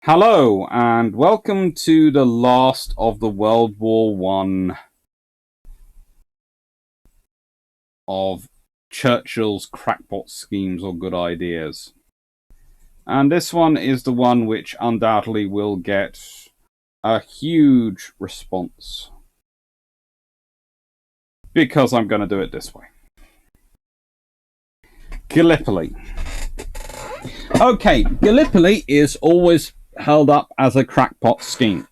Hello, and welcome to the last of the World War One of Churchill's crackpot schemes or good ideas. And this one is the one which undoubtedly will get a huge response. Because I'm going to do it this way. Gallipoli. Okay, Gallipoli is always held up as a crackpot scheme.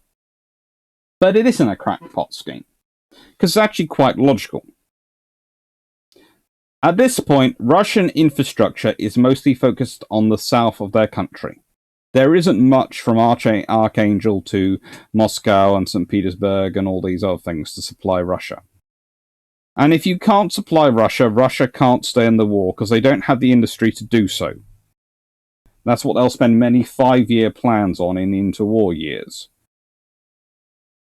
But it isn't a crackpot scheme, because it's actually quite logical. At this point, Russian infrastructure is mostly focused on the south of their country. There isn't much from Archangel to Moscow and St. Petersburg and all these other things to supply Russia. And if you can't supply Russia, Russia can't stay in the war because they don't have the industry to do so. That's what they'll spend many 5-year plans on in the interwar years.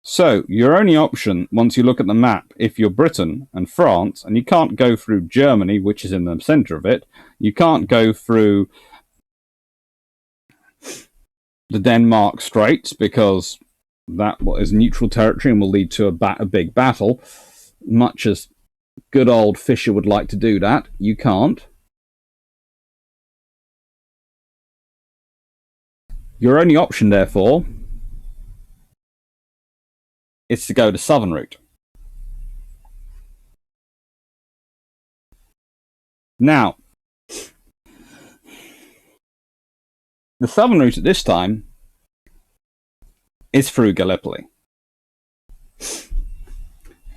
So, your only option, once you look at the map, if you're Britain and France, and you can't go through Germany, which is in the centre of it, you can't go through the Denmark Straits, because that is neutral territory and will lead to a big battle, much as good old Fisher would like to do that. You can't. Your only option, therefore, is to go the southern route. Now, the southern route at this time is through Gallipoli.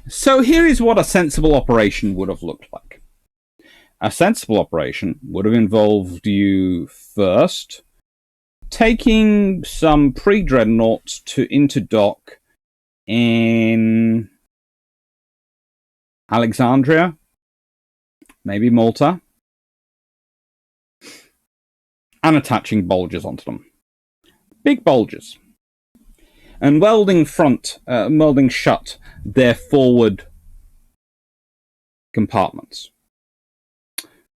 So here is what a sensible operation would have looked like. A sensible operation would have involved you first taking some pre-dreadnoughts into dock in Alexandria, maybe Malta, and attaching bulges onto them. Big bulges. And welding shut their forward compartments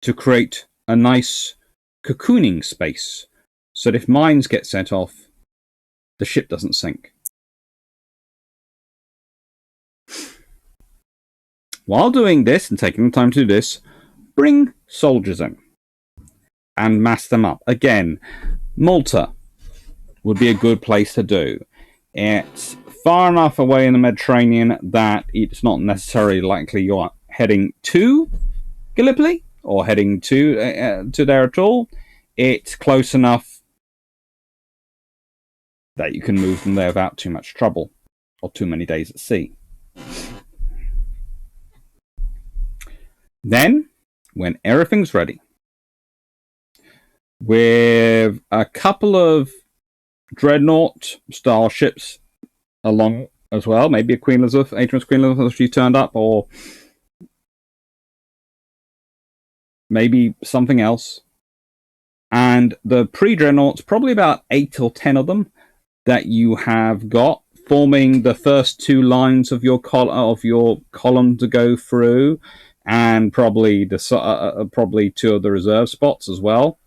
to create a nice cocooning space so that if mines get set off, the ship doesn't sink. While doing this and taking the time to do this, bring soldiers in and mass them up. Again, Malta would be a good place to do. It's far enough away in the Mediterranean that it's not necessarily likely you're heading to Gallipoli or heading to there at all. It's close enough that you can move them there without too much trouble or too many days at sea. Then, when everything's ready, with a couple of dreadnought-style ships along as well, maybe a Queen Elizabeth, HMS Queen Elizabeth if she turned up, or maybe something else, and the pre-dreadnoughts, probably about 8 or 10 of them, that you have got forming the first 2 lines of your column to go through, and probably 2 of the reserve spots as well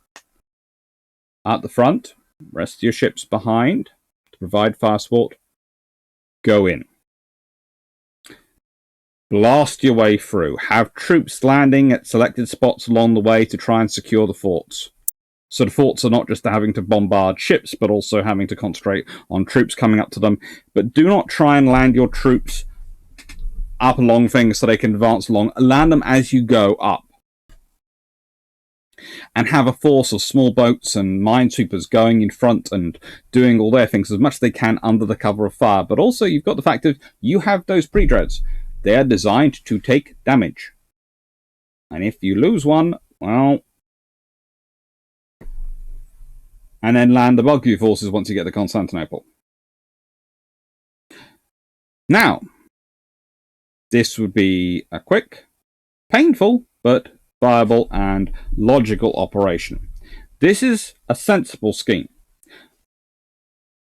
at the front. Rest of your ships behind to provide fire support. Go in. Blast your way through. Have troops landing at selected spots along the way to try and secure the forts. So the forts are not just having to bombard ships, but also having to concentrate on troops coming up to them. But do not try and land your troops up along things so they can advance along. Land them as you go up. And have a force of small boats and minesweepers going in front and doing all their things as much as they can under the cover of fire. But also you've got the fact that you have those pre-dreads. They are designed to take damage. And if you lose one, well... and then land the bulk of your forces once you get to Constantinople. Now, this would be a quick, painful, but viable and logical operation. This is a sensible scheme.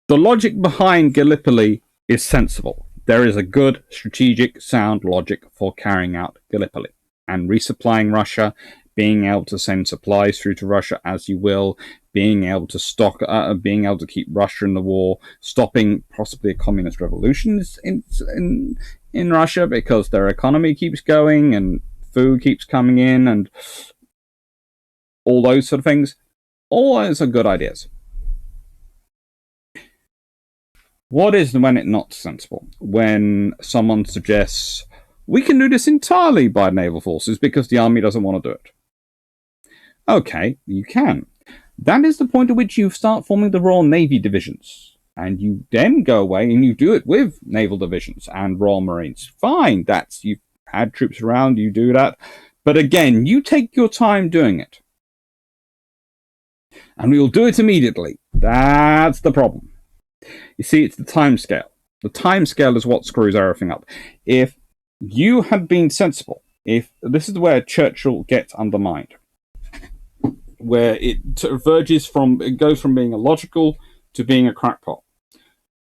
The logic behind Gallipoli is sensible. There is a good, strategic, sound logic for carrying out Gallipoli and resupplying Russia, being able to send supplies through to Russia as you will, being able to being able to keep Russia in the war, stopping possibly a communist revolution in Russia because their economy keeps going and food keeps coming in and all those sort of things. All those are good ideas. What is when it not sensible? When someone suggests, we can do this entirely by naval forces because the army doesn't want to do it. Okay, you can. That is the point at which you start forming the Royal Navy divisions. And you then go away and you do it with naval divisions and Royal Marines. Fine, you've had troops around, you do that. But again, you take your time doing it. And we'll do it immediately. That's the problem. You see, it's the time scale. The time scale is what screws everything up. If you had been sensible, if this is where Churchill gets undermined, where it goes from being illogical to being a crackpot.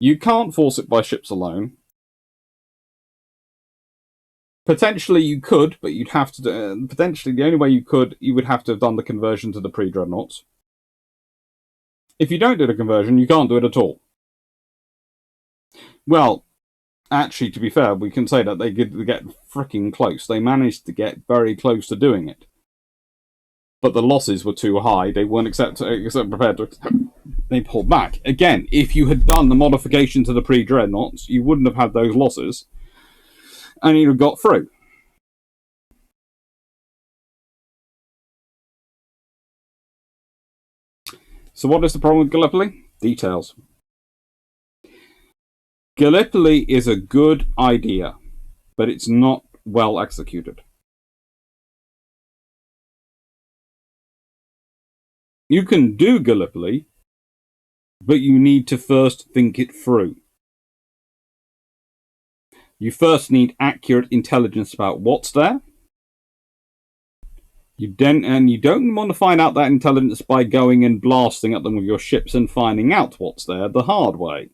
You can't force it by ships alone. Potentially you could, but you'd have to potentially the only way you would have to have done the conversion to the pre-dreadnoughts. If you don't do the conversion, you can't do it at all. Well, actually, to be fair, we can say that they get freaking close. They managed to get very close to doing it. But the losses were too high. They weren't prepared to accept. They pulled back. Again, if you had done the modification to the pre-dreadnoughts, you wouldn't have had those losses. And you'd have got through. So what is the problem with Gallipoli? Details. Gallipoli is a good idea, but it's not well executed. You can do Gallipoli, but you need to first think it through. You first need accurate intelligence about what's there. You don't want to find out that intelligence by going and blasting at them with your ships and finding out what's there the hard way.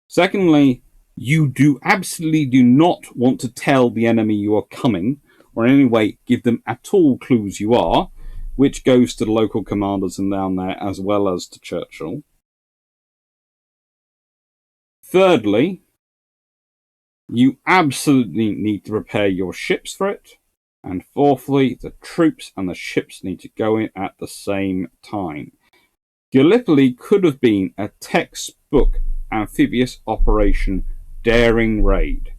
Secondly, you absolutely do not want to tell the enemy you are coming, or in any way give them at all clues you are, which goes to the local commanders and down there as well as to Churchill. Thirdly, you absolutely need to prepare your ships for it. And fourthly, the troops and the ships need to go in at the same time. Gallipoli could have been a textbook amphibious operation daring raid.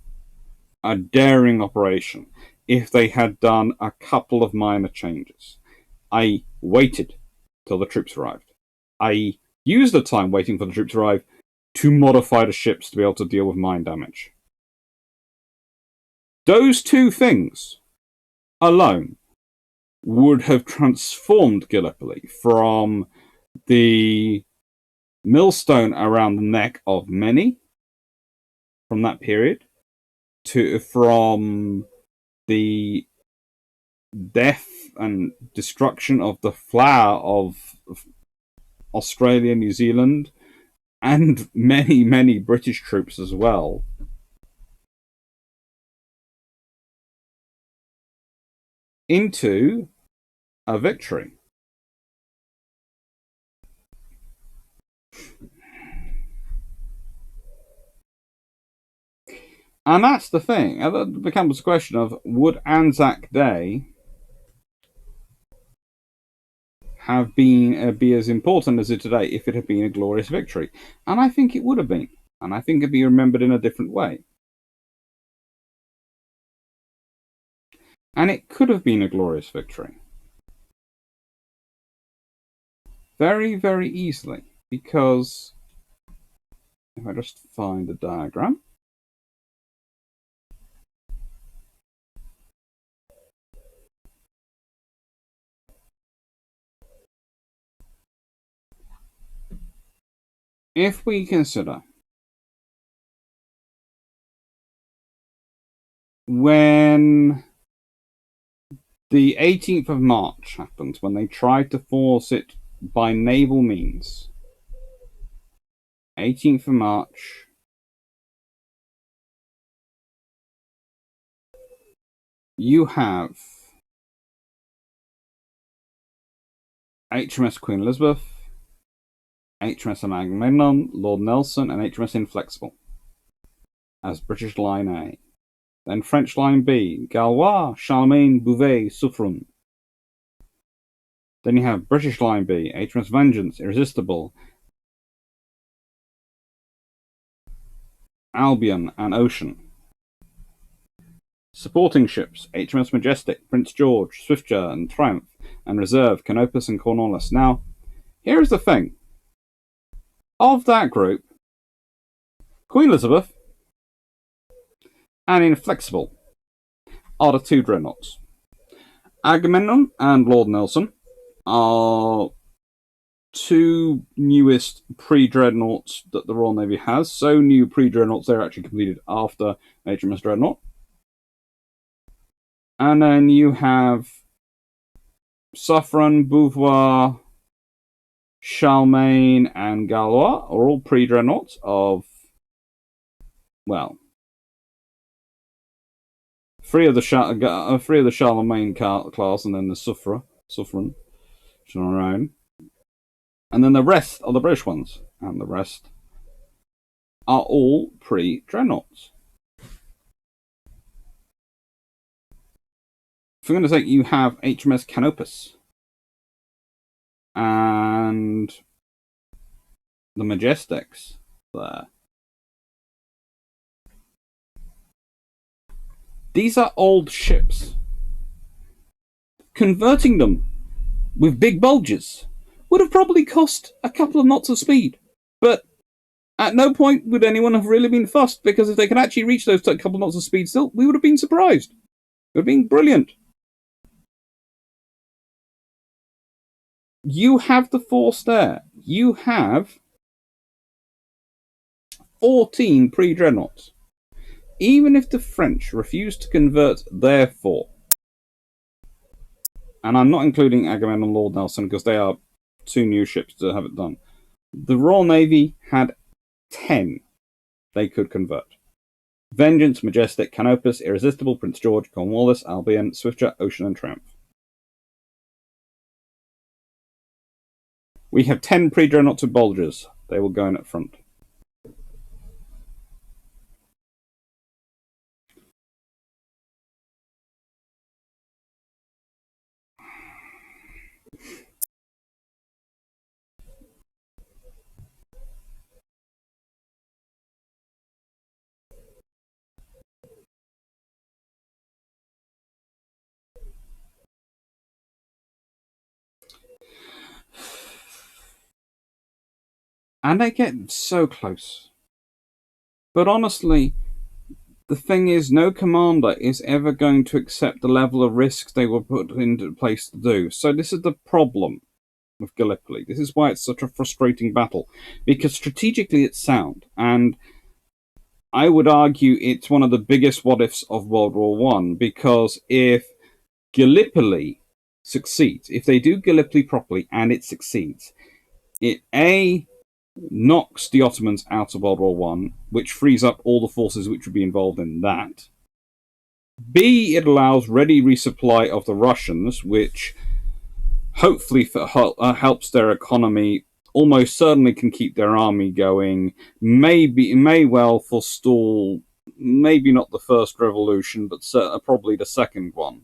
A daring operation if they had done a couple of minor changes. I waited till the troops arrived. I used the time waiting for the troops to arrive to modify the ships to be able to deal with mine damage. Those two things alone would have transformed Gallipoli from the millstone around the neck of many from that period from the death and destruction of the flower of Australia, New Zealand, and many, many British troops as well. Into a victory. And that's the thing. It becomes a question of, would Anzac Day have been be as important as it today if it had been a glorious victory? And I think it would have been. And I think it'd be remembered in a different way. And it could have been a glorious victory. Very, very easily. Because if I just find the diagram. If we consider when the 18th of March happened, when they tried to force it by naval means, 18th of March, you have HMS Queen Elizabeth, HMS Agamemnon, Lord Nelson, and HMS Inflexible as British Line A. Then French Line B, Gaulois, Charlemagne, Bouvet, Suffren. Then you have British Line B, HMS Vengeance, Irresistible, Albion, and Ocean. Supporting ships, HMS Majestic, Prince George, Swifter, and Triumph, and Reserve, Canopus, and Cornwallis. Now, here's the thing. Of that group, Queen Elizabeth and Inflexible are the two dreadnoughts. Agamemnon and Lord Nelson are two newest pre-dreadnoughts that the Royal Navy has. So new pre-dreadnoughts, they're actually completed after HMS Dreadnought. And then you have Suffren, Beauvoir, Charlemagne, and Gaulois are all pre-dreadnoughts of, well, three of the Charlemagne class, and then the Suffren, around. And then the rest are the British ones, and the rest are all pre-dreadnoughts. For goodness sake, you have HMS Canopus and the Majestics there. These are old ships. Converting them with big bulges would have probably cost a couple of knots of speed, but at no point would anyone have really been fussed, because if they could actually reach those couple of knots of speed still, we would have been surprised. It would have been brilliant. You have the force there. You have 14 pre-dreadnoughts. Even if the French refuse to convert their 4, and I'm not including Agamemnon and Lord Nelson because they are two new ships to have it done, the Royal Navy had 10 they could convert. Vengeance, Majestic, Canopus, Irresistible, Prince George, Cornwallis, Albion, Swifter, Ocean, and Triumph. We have 10 pre-dreadnoughts with bulges. They will go in at front. And they get so close. But honestly, the thing is, no commander is ever going to accept the level of risks they were put into place to do. So this is the problem with Gallipoli. This is why it's such a frustrating battle, because strategically it's sound, and I would argue it's one of the biggest what-ifs of World War One, because if Gallipoli succeeds, if they do Gallipoli properly and it succeeds, it knocks the Ottomans out of World War One, which frees up all the forces which would be involved in that. B, it allows ready resupply of the Russians, which hopefully helps their economy, almost certainly can keep their army going, may well forestall, maybe not the first revolution, but probably the second one.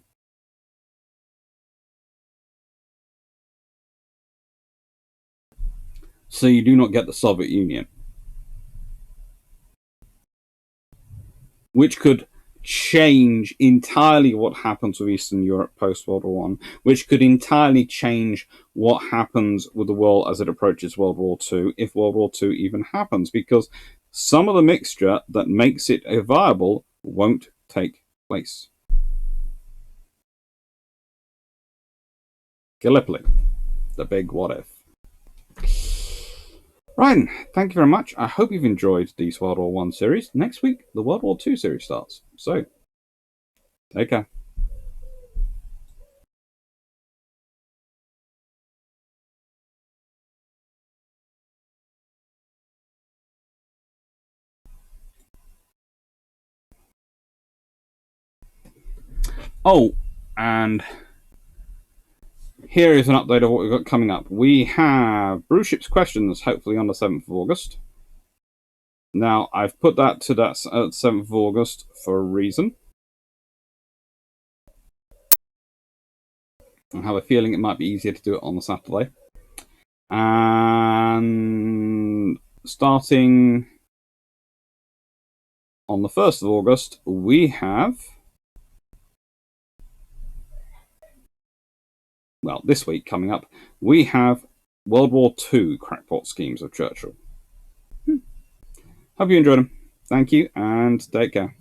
So you do not get the Soviet Union, which could change entirely what happens with Eastern Europe post-World War One, which could entirely change what happens with the world as it approaches World War Two, if World War Two even happens, because some of the mixture that makes it viable won't take place. Gallipoli, the big what if. Right, thank you very much. I hope you've enjoyed this World War One series. Next week, the World War Two series starts. So, take care. Oh, and here is an update of what we've got coming up. We have Brew Ships Questions, hopefully on the 7th of August. Now, I've put that to that 7th of August for a reason. I have a feeling it might be easier to do it on the Saturday. And starting on the 1st of August, we have... well, this week coming up, we have World War II crackpot schemes of Churchill. Hope you enjoyed them. Thank you, and take care.